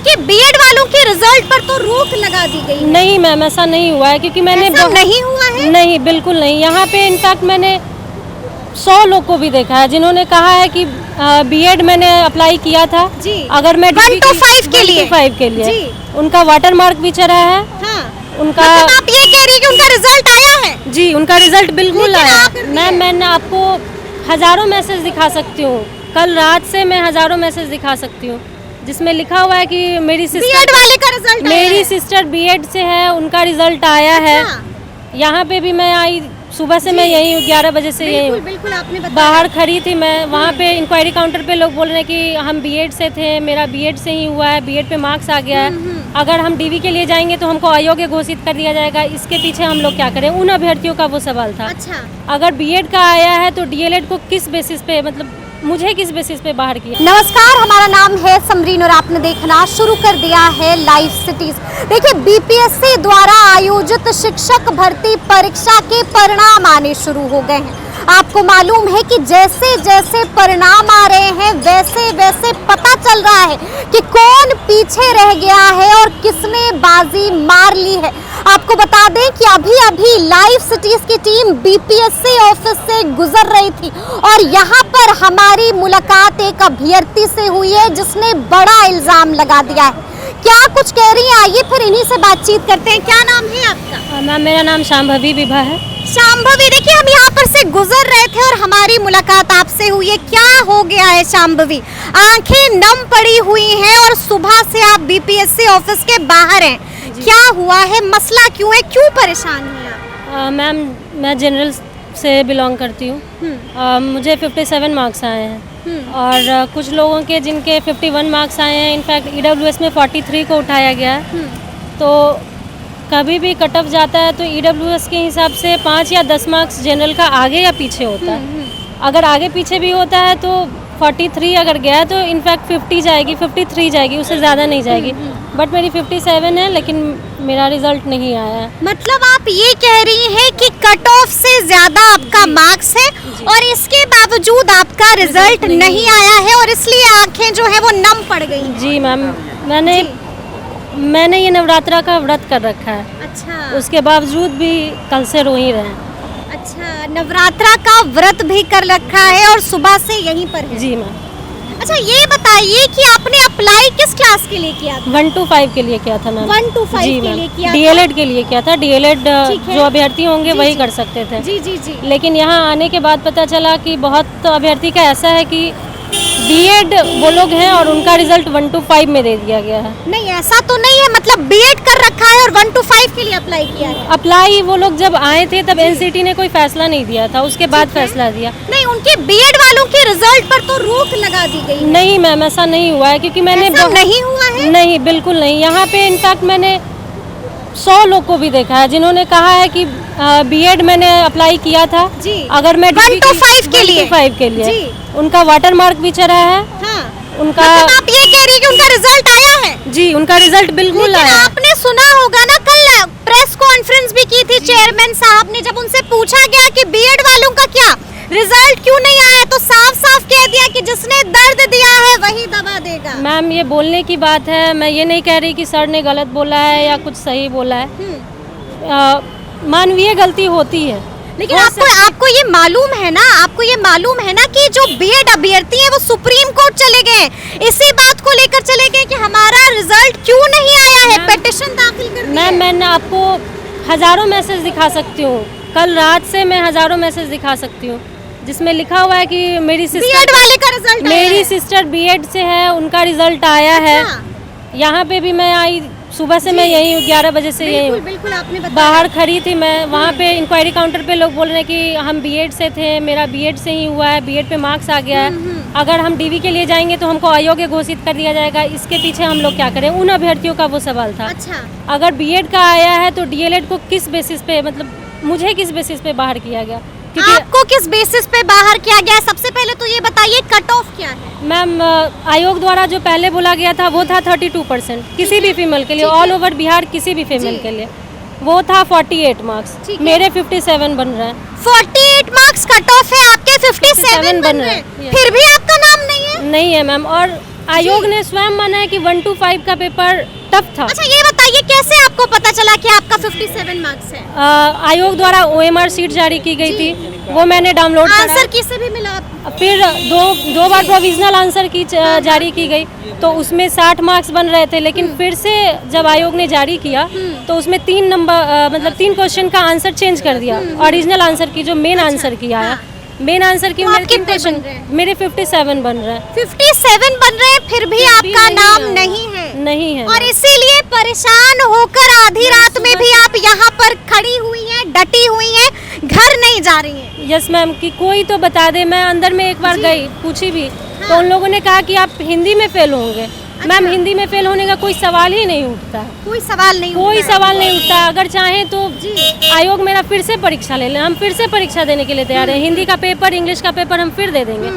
उनके बीएड वालों के रिजल्ट पर तो रोक लगा दी गई है। नहीं मैम, ऐसा नहीं हुआ है क्योंकि मैंने ऐसा नहीं हुआ है? नहीं, बिल्कुल नहीं। यहाँ पे इनफैक्ट मैंने 100 लोग को भी देखा है जिन्होंने कहा है कि बीएड मैंने अप्लाई किया था जी। अगर मैं 1 to 5 के लिए 1 to 5 के लिए जी। उनका वाटर मार्क भी चढ़ा है। हाँ। उनका मतलब आप ये कह रही है कि उनका रिजल्ट आया है? जी, उनका रिजल्ट बिल्कुल लेकिन आया। आप- मैम मैंने आपको हजारों मैसेज दिखा सकती हूँ, कल रात से मैं हजारों मैसेज दिखा सकती हूँ जिसमें लिखा हुआ है कि मेरी बीएड सिस्टर वाले का रिजल्ट आया मेरी है? सिस्टर बीएड से है, उनका रिजल्ट आया है। अच्छा। यहाँ पे भी मैं आई, सुबह से मैं यही हूँ, 11 बजे से यही बिल्कुल हूँ। बिल्कुल आपने बताया। बाहर खड़ी थी मैं, वहाँ पे इंक्वायरी काउंटर पे लोग बोल रहे हैं कि हम बीएड से थे, मेरा बीएड से ही हुआ है, बीएड पे मार्क्स आ गया है, अगर हम डीवी के लिए जाएंगे तो हमको अयोग्य घोषित कर दिया जाएगा। इसके पीछे हम लोग क्या करें? उन अभ्यर्थियों का वो सवाल था। अच्छा। अगर बीएड का आया है तो डीएलएड को किस बेसिस पे, मतलब मुझे किस बेसिस पे बाहर किया? नमस्कार, हमारा नाम है समरीन और आपने देखना शुरू कर दिया है लाइव सिटीज। देखिए, बीपीएससी द्वारा आयोजित शिक्षक भर्ती परीक्षा के परिणाम आने शुरू हो गए हैं। आपको मालूम है कि जैसे जैसे परिणाम आ रहे हैं वैसे वैसे पता चल रहा है कि कौन पीछे रह गया है और किसने बाजी मार ली है। आपको बता दें कि अभी अभी लाइव सिटीज की टीम बीपीएससी ऑफिस से गुजर रही थी और यहाँ पर हमारी मुलाकात एक अभ्यर्थी से हुई है जिसने बड़ा इल्जाम लगा दिया है। क्या कुछ कह रही है, आइए फिर इन्हीं से बातचीत करते हैं। क्या नाम है आपका? मैम, मेरा नाम शांभवी विभा है। शांभवी, देखिए हम यहाँ पर से गुजर रहे थे और हमारी मुलाकात आपसे हुई है। क्या हो गया है शांभवी? आंखें नम पड़ी हुई हैं और सुबह से आप बीपीएससी ऑफिस के बाहर हैं। क्या हुआ है, मसला क्यों है, क्यों परेशान हैं आप? मैम, मैं जनरल से बिलोंग करती हूँ। मुझे 57 मार्क्स आए हैं और कुछ लोगों के जिनके 51 मार्क्स आए हैं, इनफैक्ट ईडब्ल्यूएस में 43 को उठाया गया है। तो कभी भी कट ऑफ जाता है तो ईडब्ल्यूएस के हिसाब से 5 या 10 मार्क्स जनरल का आगे या पीछे होता है। अगर आगे पीछे भी होता है तो 43 अगर गया है तो इनफैक्ट 50 जाएगी, 53 जाएगी, उससे ज़्यादा नहीं जाएगी। बट मेरी 57 है लेकिन मेरा रिजल्ट नहीं आया है। मतलब आप ये कह रही हैं कि कट ऑफ से ज्यादा आपका मार्क्स है और इसके बावजूद आपका रिजल्ट नहीं आया है और इसलिए आंखें जो है वो नम पड़ गई हैं। जी मैम, मैंने ये नवरात्रा का व्रत कर रखा है। अच्छा। उसके बावजूद भी कल से रो ही रहे हैं। अच्छा, नवरात्रा का व्रत भी कर रखा है और सुबह से यहीं पर है। जी मैम। अच्छा, ये बताइए कि आपने अप्लाई किस क्लास के लिए किया था? 1 to 5 के लिए किया था मैम। 1 to 5 जी के मैम। लिए किया था? डीएलएड के लिए किया था। डीएलएड ठीक है। जो अभ्यर्थी होंगे जी, वही जी। कर सकते थे। जी जी जी। लेकिन यहाँ आने के बाद पता चला कि बहुत अभ्यर्थी का ऐसा है कि बीएड वो लोग हैं और उनका रिजल्ट 1 to 5 में दे दिया गया है। नहीं, ऐसा तो नहीं है, मतलब बीएड कर रखा है और 1 to 5 के लिए अप्लाई किया है। अप्लाई वो लोग जब आए थे तब एनसीटी ने कोई फैसला नहीं दिया था, उसके बाद ठीक है। फैसला दिया। नहीं, उनके बीएड वालों के रिजल्ट पर तो रोक लगा दी गई है। नहीं मैम, ऐसा नहीं हुआ है क्योंकि मैंने ऐसा नहीं हुआ है? नहीं, बिल्कुल नहीं। यहाँ पे इनफैक्ट मैंने 100 लोग को भी देखा है जिन्होंने कहा है कि बीएड मैंने अप्लाई किया था जी। अगर मैं 1 to 5 के 1 लिए? to 5 के लिए जी। उनका वाटर मार्क भी चढ़ा है। हाँ। उनका मतलब आप ये कह रही है कि उनका रिजल्ट आया है? जी, उनका रिजल्ट बिल्कुल लेकिन आया है। आपने सुना होगा ना, कल प्रेस कॉन्फ्रेंस भी की थी चेयरमैन साहब ने, जब उनसे पूछा गया कि बीएड वालों का क्या रिजल्ट क्यों नहीं आया, तो साफ साफ कह दिया कि जिसने दर्द दिया है वही दवा देगा। मैम, ये बोलने की बात है, मैं ये नहीं कह रही कि सर ने गलत बोला है या कुछ सही बोला है। मानवीय गलती होती है। लेकिन आपको ये मालूम है ना, आपको ये मालूम है ना कि जो बीएड अभ्यर्थी हैं वो सुप्रीम कोर्ट चले गए, इसी बात को लेकर चले गए कि हमारा रिजल्ट क्यों नहीं आया है, पिटीशन दाखिल कर दी है। मैंने आपको हजारों मैसेज दिखा सकती हूँ, कल रात से मैं हजारों मैसेज दिखा सकती हूँ जिसमें लिखा हुआ है कि मेरी बीएड वाले का रिजल्ट मेरी सिस्टर बीएड से है, उनका रिजल्ट आया है। यहाँ पे भी मैं आई, सुबह से मैं यही हूँ, 11 बजे से यही हूँ। बिल्कुल आपने बताया। बाहर खड़ी थी मैं, वहाँ पे इंक्वायरी काउंटर पे लोग बोल रहे हैं कि हम बीएड से थे, मेरा बीएड से ही हुआ है, बीएड पे मार्क्स आ गया है, अगर हम डीवी के लिए जाएंगे तो हमको अयोग्य घोषित कर दिया जाएगा। इसके पीछे हम लोग क्या करें? उन अभ्यर्थियों का वो सवाल था। अच्छा। अगर बीएड का आया है तो डीएलएड को किस बेसिस पे, मतलब मुझे किस बेसिस पे बाहर किया गया? क्योंकि आपको किस बेसिस पे बाहर किया गया है? सबसे पहले तो ये बताइए कट ऑफ क्या है? मैम, आयोग द्वारा जो पहले बोला गया था वो था 32% किसी भी फीमेल के लिए, ऑल ओवर बिहार किसी भी फीमेल के लिए वो था 48 मार्क्स। मेरे 57 बन रहे हैं। 48 मार्क्स कट ऑफ है, आपके 57 बन रहे हैं। फिर भी आपका नाम नहीं है? नहीं है मैम, और आयोग ने स्वयं माना है कि 1 to 5 का पेपर टफ था। अच्छा ये बताइए कैसे आपको पता चला कि आपका 57 मार्क्स है? आयोग द्वारा OMR सीट जारी की गई थी, वो मैंने डाउनलोड करा। आंसर किससे भी मिला? फिर दो बार प्रोविजनल आंसर की जारी की गई, तो उसमें 60 मार्क्स बन रहे थे, लेकिन फिर से जब आयोग ने जारी किया तो उसमें 3 क्वेश्चन का आंसर चेंज कर दिया। ओरिजिनल आंसर की जो मेन आंसर की आया, मेन आंसर की तो मेरे आप 3 कितने क्वेश्चन, बन रहे हैं? मेरे 57 बन रहे हैं। 57 बन रहे हैं, फिर भी आपका नहीं नाम आया। नहीं है। नहीं है। और इसीलिए परेशान होकर आधी रात में भी आप यहाँ पर खड़ी हुई हैं, डटी हुई हैं, घर नहीं जा रही हैं। यस मैम, कि कोई तो बता दे। मैं अंदर में एक बार गई, पूछी भी, तो उन लोगों ने कहा कि आप हिंदी में फेल होंगे। मैम हिंदी में फेल होने का कोई सवाल ही नहीं उठता है, कोई सवाल नहीं कोई उठता है। सवाल नहीं उठता। अगर चाहें तो आयोग मेरा फिर से परीक्षा ले लें, हम फिर से परीक्षा देने के लिए तैयार हैं। हिंदी का पेपर, इंग्लिश का पेपर हम फिर दे देंगे,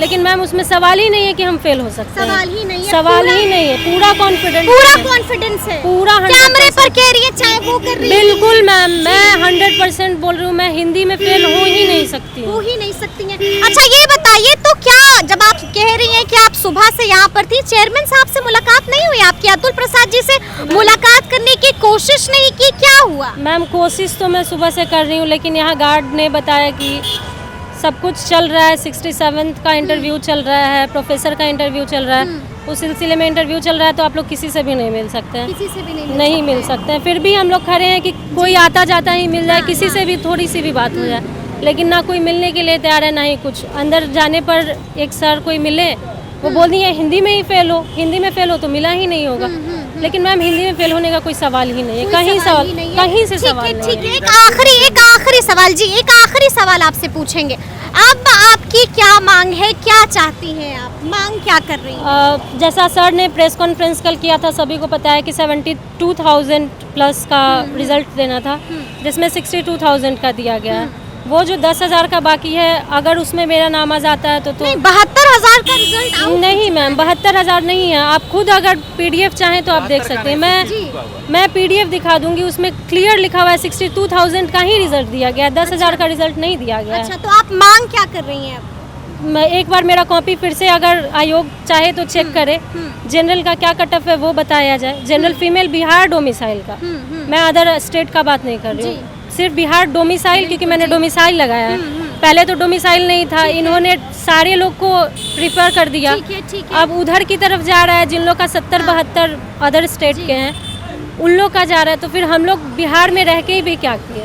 लेकिन मैम उसमें सवाल ही नहीं है कि हम फेल हो सकते हैं। सवाल ही नहीं है, सवाल पूरा ही नहीं है, पूरा कॉन्फिडेंस, पूरा कॉन्फिडेंस है, पूरा कैमरे पर कह रही है, चाहे वो कर रही है। बिल्कुल मैम, मैं 100% बोल रही हूँ, मैं हिंदी में फेल हो ही नहीं सकती हो हूँ। ही नहीं सकती हैं। अच्छा ये बताइए तो क्या, जब आप कह रही हैं कि आप सुबह से यहाँ पर थी, चेयरमैन साहब से मुलाकात नहीं हुई आपकी? अतुल प्रसाद जी से मुलाकात करने की कोशिश नहीं की, क्या हुआ? मैम कोशिश तो मैं सुबह से कर रही हूँ, लेकिन यहाँ गार्ड ने बताया कि सब कुछ चल रहा है, 67th का इंटरव्यू चल रहा है, प्रोफेसर का इंटरव्यू चल रहा है, उस सिलसिले में इंटरव्यू चल रहा है, तो आप लोग किसी से भी नहीं मिल सकते हैं। किसी से भी नहीं नहीं मिल सकते हैं। फिर भी हम लोग खड़े हैं कि कोई आता जाता ही मिल जाए, किसी से भी थोड़ी सी भी बात हो जाए, लेकिन ना कोई मिलने के लिए तैयार है, ना ही कुछ। अंदर जाने पर एक सर कोई मिले, वो बोल दिए हिंदी में ही फेल हो, हिंदी में फेल हो तो मिला ही नहीं होगा। लेकिन मैम हिंदी में फेल होने का कोई सवाल ही नहीं है, कहीं सवाल, कहीं से सवाल नहीं ठीक है। है। एक आखिरी सवाल जी, एक आखिरी सवाल आपसे पूछेंगे। अब आपकी क्या मांग है, क्या चाहती हैं आप, मांग क्या कर रही हैं? जैसा सर ने प्रेस कॉन्फ्रेंस कल किया था, सभी को पता है कि 72,000 प्लस का रिजल्ट देना था, जिसमें 62,000 का दिया गया है। वो जो 10,000 का बाकी है, अगर उसमें मेरा नाम आ जाता है तो 72,000 का रिजल्ट आउट? नहीं मैम, 72,000 नहीं है। आप खुद अगर PDF चाहें तो आप देख सकते हैं। मैं PDF दिखा दूंगी, उसमें क्लियर लिखा हुआ है 62,000 का ही रिजल्ट दिया गया है, 10,000 का रिजल्ट नहीं दिया गया है। अच्छा तो आप मांग क्या कर रही हैं? मैं एक बार मेरा कॉपी फिर से अगर आयोग चाहे तो चेक करे, जनरल का क्या कट ऑफ है वो बताया जाए। जनरल फीमेल बिहार डोमिसाइल का, मैं अदर स्टेट का बात नहीं कर रही हूँ, सिर्फ बिहार डोमिसाइल, क्योंकि मैंने डोमिसाइल लगाया है। पहले तो डोमिसाइल नहीं था, इन्होंने सारे लोग को प्रिफर कर दिया। ठीक है। अब उधर की तरफ जा रहा है, जिन लोग का 70-72 अदर स्टेट के हैं, उन लोग का जा रहा है, तो फिर हम लोग बिहार में रह के ही भी क्या किए?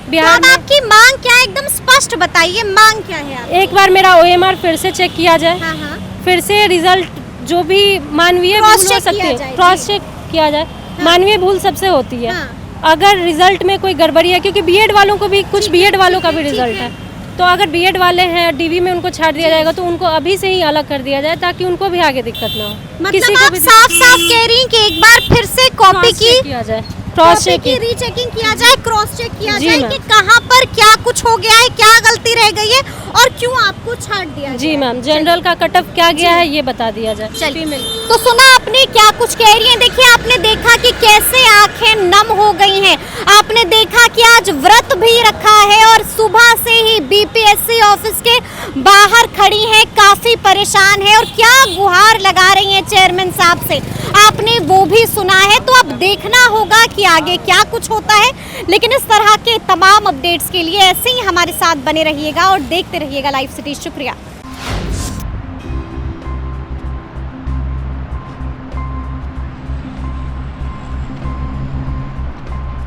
बिहार तो अब आपकी मांग क्या है, एकदम स्पष्ट बताइए, मांग क्या है आप? एक बार मेरा OMR फिर से चेक किया जाए, हाँ। फिर से रिजल्ट जो भी मानवीय भूल हो सकती है, क्रॉस चेक किया जाए। मानवीय भूल सबसे होती है। अगर रिजल्ट में कोई गड़बड़ी है, क्योंकि बीएड वालों को भी, कुछ बीएड वालों का भी रिजल्ट है, तो अगर बीएड वाले हैं DV में उनको छाड़ दिया जाएगा, तो उनको अभी से ही अलग कर दिया जाए, ताकि उनको भी आगे दिक्कत ना हो। मतलब आप साफ-साफ कह रही हैं कि एक बार फिर से कॉपी की किया जाए, क्रॉस चेक की रीचेकिंग किया जाए, क्रॉस चेक किया जी जाए मैम। कि कहाँ पर क्या कुछ हो गया है, क्या गलती रह गई है और क्यों आपको छाट दिया जी मैम, जनरल का कट ऑफ क्या गया है ये बता दिया जाए। चलिए तो सुना आपने क्या कुछ कह रही हैं। देखिए आपने देखा कि कैसे आंखें नम हो गई हैं, आपने देखा कि आज व्रत भी रखा है और सुबह से ही BPSC ऑफिस के बाहर खड़ी हैं, काफी परेशान है और क्या गुहार लगा रही हैं चेयरमैन साहब से, आपने वो भी सुना है। तो अब देखना होगा कि आगे क्या कुछ होता है, लेकिन इस तरह के तमाम अपडेट्स के लिए ऐसे ही हमारे साथ बने रहिएगा और देखते रहिएगा लाइव सिटी। शुक्रिया।